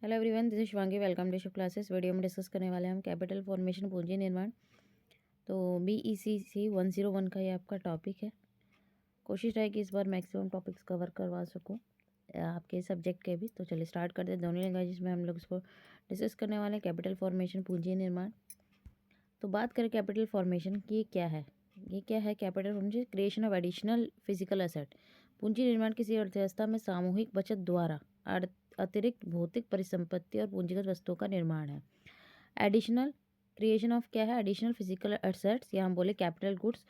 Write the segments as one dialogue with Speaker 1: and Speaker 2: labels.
Speaker 1: Hello everyone, this is Shivangi. Welcome to Shiv classes. Video में discuss करने वाले हैं हम कैपिटल फॉर्मेशन, पूंजी निर्माण। तो BECC 101 का ये आपका टॉपिक है। कोशिश रहे कि इस बार मैक्सिमम टॉपिक्स कवर करवा सकूं आपके सब्जेक्ट के भी। तो चलिए स्टार्ट करते हैं। दोनों लैंग्वेजेस में हम लोग इसको डिस्कस करने वाले हैं, कैपिटल फॉर्मेशन, पूंजी निर्माण। तो बात करें कैपिटल फॉर्मेशन की, ये क्या है capital formation? Creation of additional physical asset. पूंजी निर्माण किसी अर्थव्यवस्था में सामूहिक बचत द्वारा अतिरिक्त भौतिक परिसंपत्ति और पूंजीगत वस्तुओं का निर्माण है। एडिशनल क्रिएशन ऑफ क्या है? एडिशनल फिजिकल एसेट्स, या हम बोले capital goods,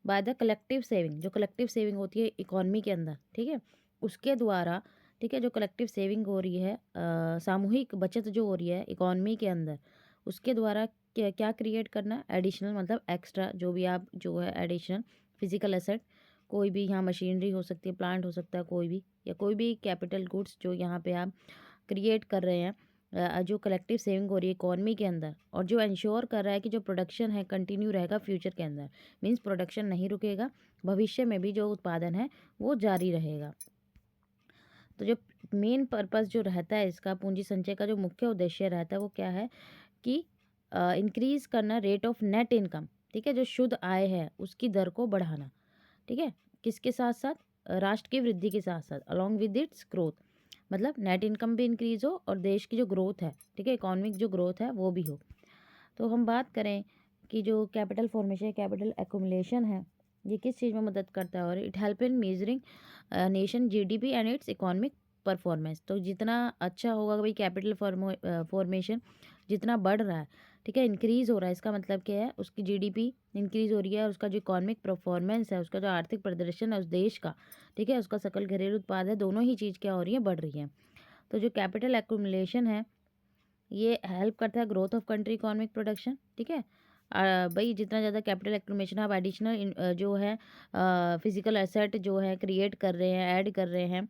Speaker 1: by the collective saving. जो कलेक्टिव सेविंग होती है इकोनॉमी के अंदर, ठीक है, उसके द्वारा, ठीक है, जो कलेक्टिव सेविंग हो रही है, सामूहिक बचत जो हो रही है इकोनॉमी के अंदर, उसके द्वारा क्या क्या क्रिएट करना? एडिशनल मतलब एक्स्ट्रा, जो भी आप जो है एडिशनल फिजिकल एसेट, कोई भी यहाँ मशीनरी हो सकती है, प्लांट हो सकता है, कोई भी, या कोई भी कैपिटल गुड्स जो यहाँ पे आप क्रिएट कर रहे हैं, जो कलेक्टिव सेविंग हो रही है इकोनॉमी के अंदर, और जो इंश्योर कर रहा है कि जो प्रोडक्शन है कंटिन्यू रहेगा फ्यूचर के अंदर। मीन्स प्रोडक्शन नहीं रुकेगा, भविष्य में भी जो उत्पादन है वो जारी रहेगा। तो जो मेन पर्पस जो रहता है इसका, पूंजी संचय का जो मुख्य उद्देश्य रहता है वो क्या है कि इंक्रीज करना रेट ऑफ नेट इनकम, ठीक है, जो शुद्ध आय है उसकी दर को बढ़ाना, ठीक है, किसके साथ साथ? राष्ट्र की वृद्धि के साथ साथ, अलॉन्ग विद इट्स ग्रोथ। मतलब नेट इनकम भी इंक्रीज हो और देश की जो ग्रोथ है, ठीक है, इकोनॉमिक जो ग्रोथ है वो भी हो। तो हम बात करें कि जो कैपिटल फॉर्मेशन, कैपिटल एक्यूमुलेशन है, ये किस चीज़ में मदद करता है? और it help in measuring nation GDP and it's economic performance. तो जितना अच्छा होगा भाई कैपिटल फॉर्मेशन, जितना बढ़ रहा है, ठीक है, इंक्रीज हो रहा है, इसका मतलब क्या है? उसकी GDP इंक्रीज हो रही है और उसका जो इकोनॉमिक परफॉर्मेंस है, उसका जो आर्थिक प्रदर्शन है उस देश का, ठीक है, उसका सकल घरेलू उत्पाद है, दोनों ही चीज़ क्या हो रही है? बढ़ रही है। तो जो कैपिटल एक्यूमुलेशन है ये हेल्प करता है growth of country economic production, ठीक है। भाई जितना ज़्यादा कैपिटल एक्यूमुलेशन आप एडिशनल जो है फिजिकल एसेट जो है क्रिएट कर रहे हैं, ऐड कर रहे हैं,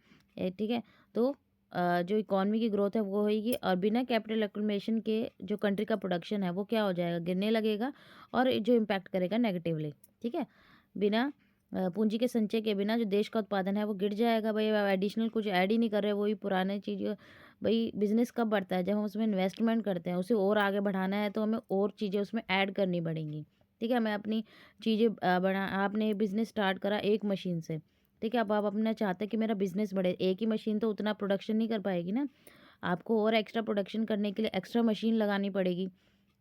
Speaker 1: ठीक है, तो जो इकोनॉमी की ग्रोथ है वो होगी। और बिना कैपिटल एक्यूमुलेशन के जो कंट्री का प्रोडक्शन है वो क्या हो जाएगा? गिरने लगेगा, और जो इम्पैक्ट करेगा नेगेटिवली, ठीक है। बिना पूंजी के संचय के बिना जो देश का उत्पादन है वो गिर जाएगा। भाई एडिशनल कुछ ऐड ही नहीं कर रहे, वही पुराने चीज़। भाई बिजनेस कब बढ़ता है? जब हम उसमें इन्वेस्टमेंट करते हैं, उसे और आगे बढ़ाना है तो हमें और चीज़ें उसमें ऐड करनी पड़ेंगी, ठीक है। हमें अपनी चीज़ें बना, आपने बिजनेस स्टार्ट करा एक मशीन से, ठीक है, अब आप अपना चाहते हैं कि मेरा बिजनेस बढ़े। एक ही मशीन तो उतना प्रोडक्शन नहीं कर पाएगी ना, आपको और एक्स्ट्रा प्रोडक्शन करने के लिए एक्स्ट्रा मशीन लगानी पड़ेगी,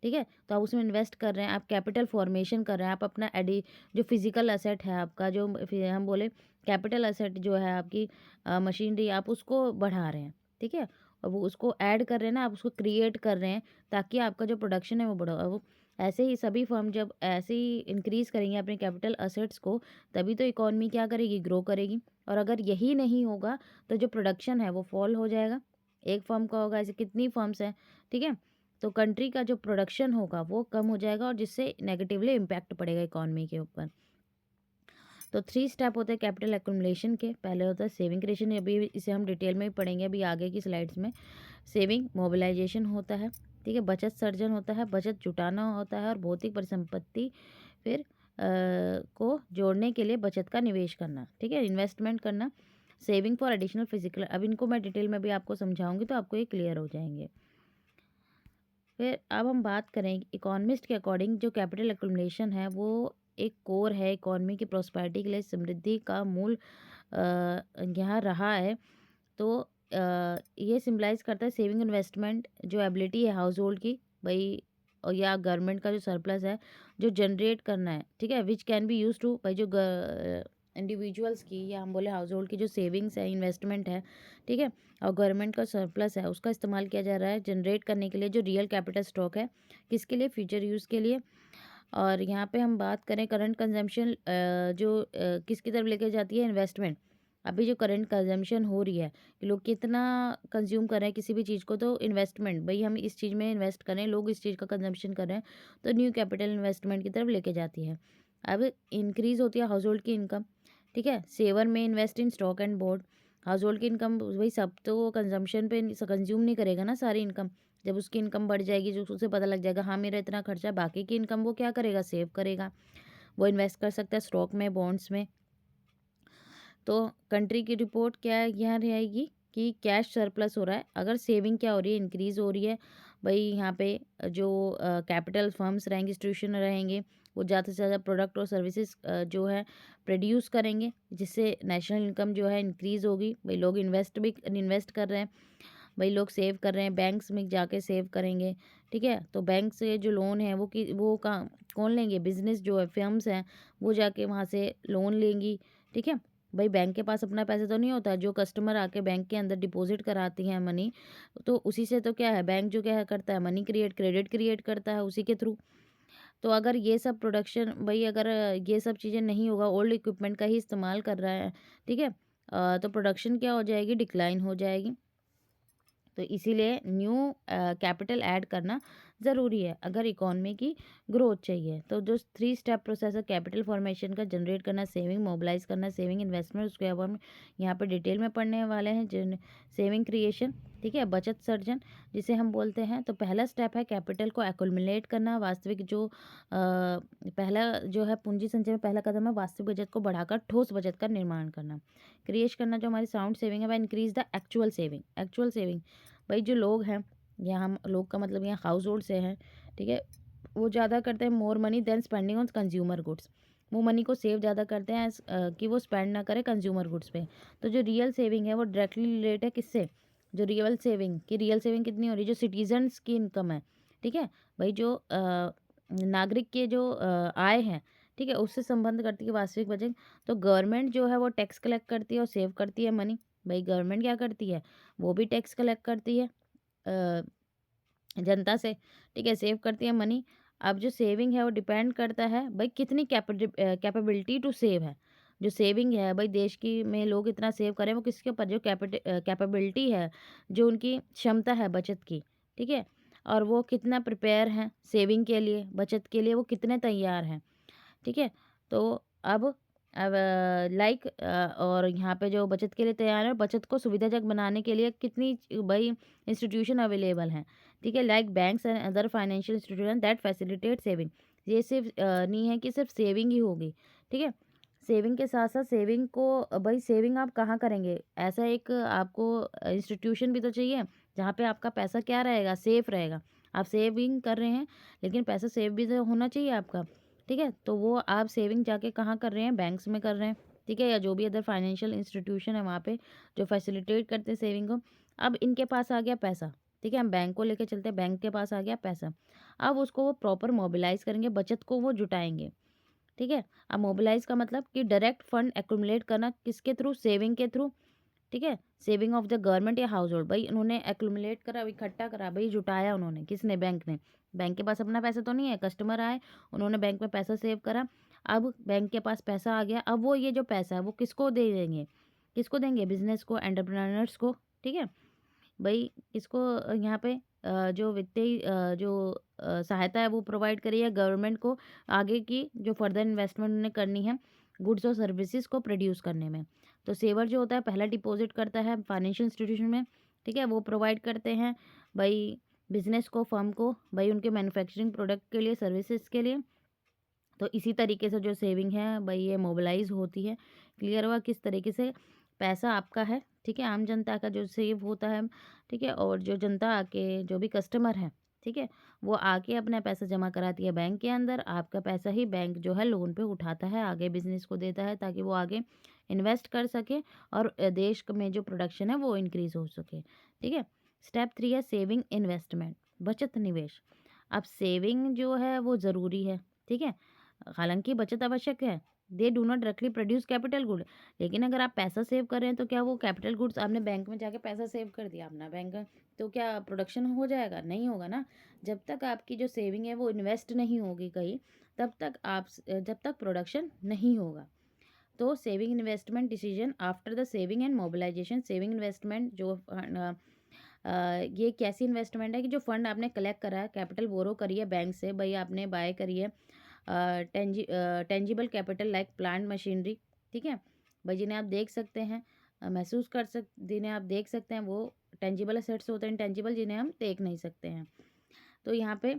Speaker 1: ठीक है। तो आप उसमें इन्वेस्ट कर रहे हैं, आप कैपिटल फॉर्मेशन कर रहे हैं, आप अपना एडी जो फिजिकल एसेट है आपका, जो हम बोले कैपिटल एसेट जो है आपकी मशीनरी, आप उसको बढ़ा रहे हैं, ठीक है, और वो उसको ऐड कर रहे हैं ना, आप उसको क्रिएट कर रहे हैं ताकि आपका जो प्रोडक्शन है वो बढ़ा। वो ऐसे ही सभी फर्म जब ऐसे ही इंक्रीज करेंगे अपने कैपिटल असेट्स को, तभी तो इकोनॉमी क्या करेगी? ग्रो करेगी। और अगर यही नहीं होगा तो जो प्रोडक्शन है वो फॉल हो जाएगा। एक फर्म का होगा, ऐसे कितनी फर्म्स हैं, ठीक है, तो कंट्री का जो प्रोडक्शन होगा वो कम हो जाएगा और जिससे नेगेटिवली इम्पैक्ट पड़ेगा इकोनॉमी के ऊपर। तो 3 स्टेप होते हैं कैपिटल एक्यूमुलेशन के। पहले होता है सेविंग क्रिएशन, अभी इसे हम डिटेल में ही पढ़ेंगे अभी आगे की स्लाइड्स में। सेविंग मोबिलाइजेशन होता है, ठीक है, बचत सर्जन होता है, बचत जुटाना होता है, और भौतिक परिसंपत्ति फिर को जोड़ने के लिए बचत का निवेश करना, ठीक है, इन्वेस्टमेंट करना। सेविंग फॉर एडिशनल फिजिकल, अब इनको मैं डिटेल में भी आपको समझाऊंगी तो आपको ये क्लियर हो जाएंगे। फिर अब हम बात करें इकोनॉमिस्ट के अकॉर्डिंग, जो कैपिटल एक्यूमुलेशन है वो एक कोर है इकोनॉमी की प्रॉस्पेरिटी के लिए, समृद्धि का मूल यहाँ रहा है। तो ये सिम्बलाइज करता है सेविंग इन्वेस्टमेंट, जो एबिलिटी है हाउस होल्ड की, भाई, और या गवर्नमेंट का जो सरप्लस है जो जनरेट करना है, ठीक है, which can be use to, भाई जो इंडिविजुअल्स की या हम बोले हाउस होल्ड की जो सेविंग्स है, इन्वेस्टमेंट है, ठीक है, और गवर्नमेंट का सरप्लस है, उसका इस्तेमाल किया जा रहा है जनरेट करने के लिए जो रियल कैपिटल स्टॉक है, किसके लिए? फ्यूचर यूज़ के लिए। और यहाँ पे हम बात करें करंट कंजम्पशन, जो किसकी तरफ लेके जाती है? इन्वेस्टमेंट। अभी जो करंट कंजम्पशन हो रही है कि लोग कितना कंज्यूम कर रहे हैं किसी भी चीज़ को, तो इन्वेस्टमेंट, भाई हम इस चीज़ में इन्वेस्ट करें, लोग इस चीज़ का कंजम्पशन कर रहे हैं, तो न्यू कैपिटल इन्वेस्टमेंट की तरफ लेके जाती है। अब इंक्रीज होती है हाउस होल्ड की इनकम, ठीक है, सेवर में invest in stock and board. House hold की इनकम, भाई सब तो कंजम्पशन पे कंज्यूम नहीं करेगा ना सारी इनकम। जब उसकी इनकम बढ़ जाएगी, जो उसे पता लग जाएगा हाँ मेरा इतना खर्चा, बाकी की इनकम वो क्या करेगा? सेव करेगा, वो इन्वेस्ट कर सकता है स्टॉक में, बॉन्ड्स में। तो कंट्री की रिपोर्ट क्या है यहाँ रहेगी कि कैश सरप्लस हो रहा है, अगर सेविंग क्या हो रही है, इंक्रीज़ हो रही है। भाई यहाँ पे जो कैपिटल फर्म्स रहेंगे, इंस्टीट्यूशन रहेंगे, वो ज़्यादा से ज़्यादा प्रोडक्ट और सर्विसेज जो है प्रोड्यूस करेंगे, जिससे नेशनल इनकम जो है इंक्रीज़ होगी। भाई लोग इन्वेस्ट कर रहे हैं, भाई लोग सेव कर रहे हैं, बैंक्स में जाके सेव करेंगे, ठीक है। तो बैंक से जो लोन है वो कहाँ कौन लेंगे, बिजनेस जो है फर्म्स हैं वो जाके वहाँ से लोन लेंगी, ठीक है। भाई बैंक के पास अपना पैसा तो नहीं होता, जो कस्टमर आके बैंक के अंदर डिपॉजिट कराती हैं मनी, तो उसी से तो क्या है, बैंक जो क्या करता है, मनी क्रेडिट क्रिएट करता है उसी के थ्रू। तो अगर ये सब प्रोडक्शन, भाई अगर ये सब चीज़ें नहीं होगा, ओल्ड इक्विपमेंट का ही इस्तेमाल कर रहा है, ठीक है, तो प्रोडक्शन क्या हो जाएगी, डिक्लाइन हो जाएगी। तो इसीलिए न्यू कैपिटल ऐड करना ज़रूरी है अगर इकॉनमी की ग्रोथ चाहिए। तो जो 3 स्टेप प्रोसेस है कैपिटल फॉर्मेशन का, जनरेट करना, सेविंग मोबिलाइज करना, सेविंग इन्वेस्टमेंट, उसके अब हम यहाँ पे डिटेल में पढ़ने वाले हैं। जिन सेविंग क्रिएशन, ठीक है, बचत सर्जन जिसे हम बोलते हैं। तो पहला स्टेप है कैपिटल को एक्युमुलेट करना, वास्तविक जो पहला जो है पूंजी संचय में पहला कदम है वास्तविक बचत को बढ़ाकर ठोस बचत का निर्माण करना। क्रिएट करना जो हमारी साउंड सेविंग है, वह इंक्रीज द एक्चुअल सेविंग। भाई जो लोग हैं, यहाँ हम लोग का मतलब यहाँ हाउस होल्ड से हैं, ठीक है, वो ज़्यादा करते हैं more money than spending on consumer goods. वो मनी को सेव ज़्यादा करते हैं कि वो स्पेंड ना करें कंज्यूमर गुड्स पे। तो जो रियल सेविंग है वो डायरेक्टली रिलेट है किससे, जो रियल सेविंग कितनी हो रही है, जो सिटीजन्स की इनकम है, ठीक है। भाई जो नागरिक के जो आय है, ठीक है, उससे संबंध करती है वास्तविक बचत। तो गवर्नमेंट जो है वो टैक्स कलेक्ट करती है और सेव करती है मनी। भाई गवर्नमेंट क्या करती है, वो भी टैक्स कलेक्ट करती है जनता से, ठीक है, सेव करती है मनी। अब जो सेविंग है वो डिपेंड करता है भाई कितनी कैपेबिलिटी टू सेव है। जो सेविंग है भाई देश की में लोग इतना सेव करें, वो किसके ऊपर, जो कैपेबिलिटी है, जो उनकी क्षमता है बचत की, ठीक है, और वो कितना प्रिपेयर हैं सेविंग के लिए, बचत के लिए वो कितने तैयार हैं, ठीक है। तो अब लाइक और यहाँ पे जो बचत के लिए तैयार है, बचत को सुविधाजनक बनाने के लिए कितनी भाई इंस्टीट्यूशन अवेलेबल हैं, ठीक है, like banks and other financial institution that facilitate saving. ये सिर्फ नहीं है कि सिर्फ सेविंग ही होगी, ठीक है। सेविंग के साथ साथ सेविंग को भाई सेविंग आप कहाँ करेंगे, ऐसा एक आपको इंस्टीट्यूशन भी तो चाहिए जहाँ पे आपका पैसा क्या रहेगा, सेफ रहेगा। आप सेविंग कर रहे हैं लेकिन पैसा सेव भी तो होना चाहिए आपका, ठीक है। तो वो आप सेविंग जाके कहाँ कर रहे हैं, बैंक्स में कर रहे हैं, ठीक है, या जो भी अदर फाइनेंशियल इंस्टीट्यूशन है वहाँ पे जो फैसिलिटेट करते हैं सेविंग को। अब इनके पास आ गया पैसा, ठीक है, हम बैंक को लेके चलते हैं, बैंक के पास आ गया पैसा। अब उसको वो प्रॉपर मोबिलाइज करेंगे, बचत को वो जुटाएंगे, ठीक है। अब मोबिलाइज का मतलब कि डायरेक्ट फंड एक्युमुलेट करना, किसके थ्रू, सेविंग के थ्रू, ठीक है। सेविंग ऑफ द गवर्नमेंट या हाउस होल्ड, भाई उन्होंने एक्युमुलेट करा, इकट्ठा करा, भाई जुटाया उन्होंने, किसने, बैंक ने। बैंक के पास अपना पैसा तो नहीं है, कस्टमर आए, उन्होंने बैंक में पैसा सेव करा। अब बैंक के पास पैसा आ गया, अब वो ये जो पैसा है वो किसको दे देंगे, किसको देंगे, बिजनेस को, एंटरप्रेन्योर्स को, ठीक है। भाई इसको यहाँ पे जो वित्तीय जो सहायता है वो प्रोवाइड करी है गवर्नमेंट को, आगे की जो फर्दर इन्वेस्टमेंट उन्हें करनी है गुड्स और सर्विसेज को प्रोड्यूस करने में। तो सेवर जो होता है पहला डिपॉजिट करता है फाइनेंशियल इंस्टीट्यूशन में, ठीक है, वो प्रोवाइड करते हैं भाई बिजनेस को, फर्म को, भाई उनके मैन्युफैक्चरिंग प्रोडक्ट के लिए, सर्विसेज के लिए। तो इसी तरीके से जो सेविंग है भाई ये मोबिलाइज होती है। क्लियर हुआ किस तरीके से पैसा आपका है, ठीक है, आम जनता का जो सेव होता है, ठीक है, और जो जनता आके जो भी कस्टमर है, ठीक है, वो आके अपना पैसा जमा कराती है बैंक के अंदर, आपका पैसा ही बैंक जो है लोन पे उठाता है, आगे बिजनेस को देता है ताकि वो आगे इन्वेस्ट कर सके और देश में जो प्रोडक्शन है वो इंक्रीज हो सके, ठीक है। स्टेप 3 है सेविंग इन्वेस्टमेंट, बचत निवेश। अब सेविंग जो है वो ज़रूरी है, ठीक है, हालांकि बचत आवश्यक है, they do not directly produce capital good. लेकिन अगर आप पैसा सेव कर रहे हैं तो क्या वो कैपिटल गुड्स, आपने बैंक में जाके पैसा सेव कर दिया अपना बैंक में, तो क्या प्रोडक्शन हो जाएगा, नहीं होगा ना। जब तक आपकी जो सेविंग है वो इन्वेस्ट नहीं होगी कहीं, जब तक प्रोडक्शन नहीं होगा। तो saving investment decision after the saving and mobilisation. Saving investment जो ये कैसी इन्वेस्टमेंट है कि जो फंड आपने कलेक्ट करा है, कैपिटल बोरो करी है बैंक से, भाई आपने बाय करी है tangible capital like plant machinery, ठीक है, भाई जिन्हें आप देख सकते हैं, जिन्हें आप देख सकते हैं वो टेंजिबल असेट्स होते हैं, इंटेंजिबल जिन्हें हम देख नहीं सकते हैं। तो यहाँ पे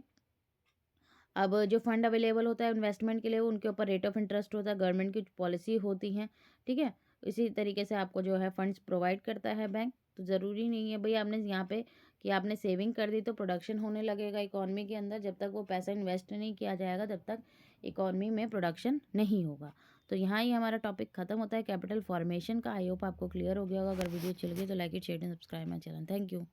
Speaker 1: अब जो फंड अवेलेबल होता है इन्वेस्टमेंट के लिए उनके ऊपर रेट ऑफ इंटरेस्ट होता है, गवर्नमेंट की पॉलिसी होती है, ठीक है। इसी तरीके से आपको जो है फंड्स प्रोवाइड करता है बैंक, तो ज़रूरी नहीं है भाई आपने यहाँ पे कि आपने सेविंग कर दी तो प्रोडक्शन होने लगेगा इकॉनमी के अंदर। जब तक वो पैसा इन्वेस्ट नहीं किया जाएगा तब तक इकॉनमी में प्रोडक्शन नहीं होगा। तो यहाँ ही हमारा टॉपिक खत्म होता है कैपिटल फॉर्मेशन का। आई होप आपको क्लियर हो गया होगा। अगर वीडियो चल गई तो like it, share and subscribe my channel. Thank you.